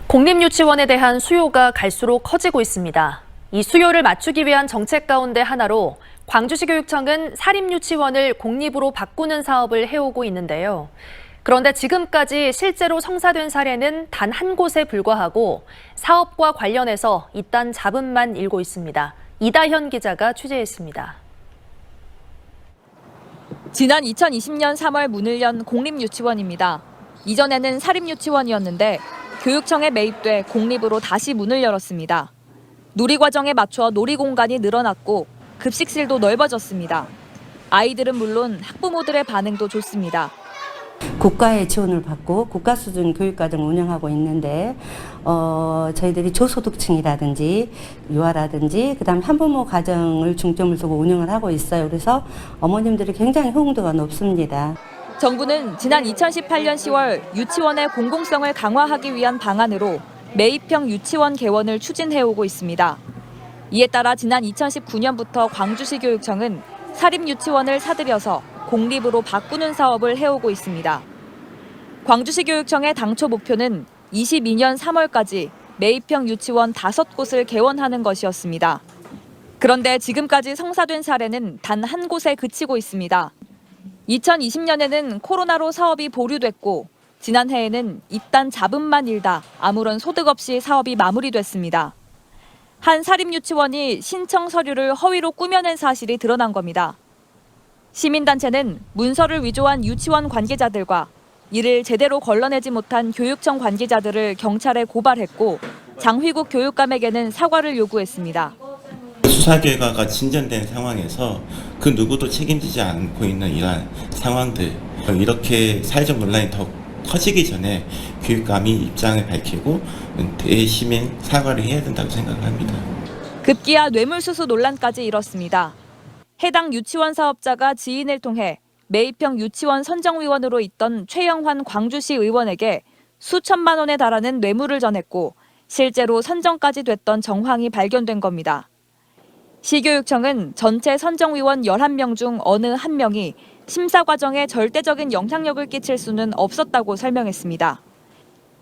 공립유치원에 대한 수요가 갈수록 커지고 있습니다. 이 수요를 맞추기 위한 정책 가운데 하나로 광주시 교육청은 사립유치원을 공립으로 바꾸는 사업을 해오고 있는데요. 그런데 지금까지 실제로 성사된 사례는 단 한 곳에 불과하고 사업과 관련해서 잇단 잡음만 일고 있습니다. 이다현 기자가 취재했습니다. 지난 2020년 3월 문을 연 공립유치원입니다. 이전에는 사립유치원이었는데 교육청에 매입돼 공립으로 다시 문을 열었습니다. 누리과정에 맞춰 놀이공간이 늘어났고 급식실도 넓어졌습니다. 아이들은 물론 학부모들의 반응도 좋습니다. 국가의 지원을 받고 국가 수준 교육과정을 운영하고 있는데 저희들이 저소득층이라든지 유아라든지 그다음 한부모 가정을 중점을 두고 운영을 하고 있어요. 그래서 어머님들이 굉장히 호응도가 높습니다. 정부는 지난 2018년 10월 유치원의 공공성을 강화하기 위한 방안으로 매입형 유치원 개원을 추진해오고 있습니다. 이에 따라 지난 2019년부터 광주시 교육청은 사립유치원을 사들여서 공립으로 바꾸는 사업을 해오고 있습니다. 광주시 교육청의 당초 목표는 22년 3월까지 매입형 유치원 5곳을 개원하는 것이었습니다. 그런데 지금까지 성사된 사례는 단 한 곳에 그치고 있습니다. 2020년에는 코로나로 사업이 보류됐고 지난해에는 잇단 잡음만 일다 아무런 소득 없이 사업이 마무리됐습니다. 한 사립유치원이 신청 서류를 허위로 꾸며낸 사실이 드러난 겁니다. 시민단체는 문서를 위조한 유치원 관계자들과 이를 제대로 걸러내지 못한 교육청 관계자들을 경찰에 고발했고 장휘국 교육감에게는 사과를 요구했습니다. 수사 결과가 진전된 상황에서 그 누구도 책임지지 않고 있는 이러한 상황들, 이렇게 사회적 논란이 더 커지기 전에 교육감이 입장을 밝히고 대시민 사과를 해야 된다고 생각을 합니다. 급기야 뇌물수수 논란까지 일었습니다. 해당 유치원 사업자가 지인을 통해 매입형 유치원 선정위원으로 있던 최영환 광주시 의원에게 수천만 원에 달하는 뇌물을 전했고 실제로 선정까지 됐던 정황이 발견된 겁니다. 시교육청은 전체 선정위원 11명 중 어느 한 명이 심사 과정에 절대적인 영향력을 끼칠 수는 없었다고 설명했습니다.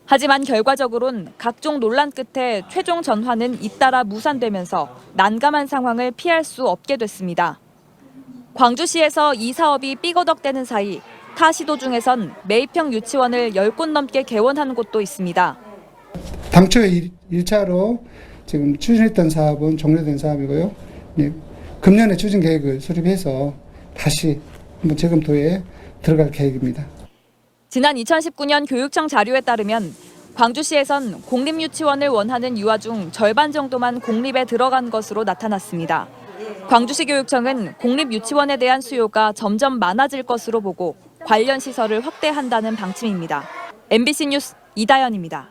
하지만 결과적으로는 각종 논란 끝에 최종 전환은 잇따라 무산되면서 난감한 상황을 피할 수 없게 됐습니다. 광주시에서 이 사업이 삐거덕대는 사이 타 시도 중에선 매입형 유치원을 10곳 넘게 개원한 곳도 있습니다. 당초 1차로 지금 추진했던 사업은 종료된 사업이고요. 네, 금년에 추진 계획을 수립해서 다시 한번 재검토에 들어갈 계획입니다. 지난 2019년 교육청 자료에 따르면 광주시에선 공립유치원을 원하는 유아 중 절반 정도만 공립에 들어간 것으로 나타났습니다. 광주시 교육청은 공립유치원에 대한 수요가 점점 많아질 것으로 보고 관련 시설을 확대한다는 방침입니다. MBC 뉴스 이다현입니다.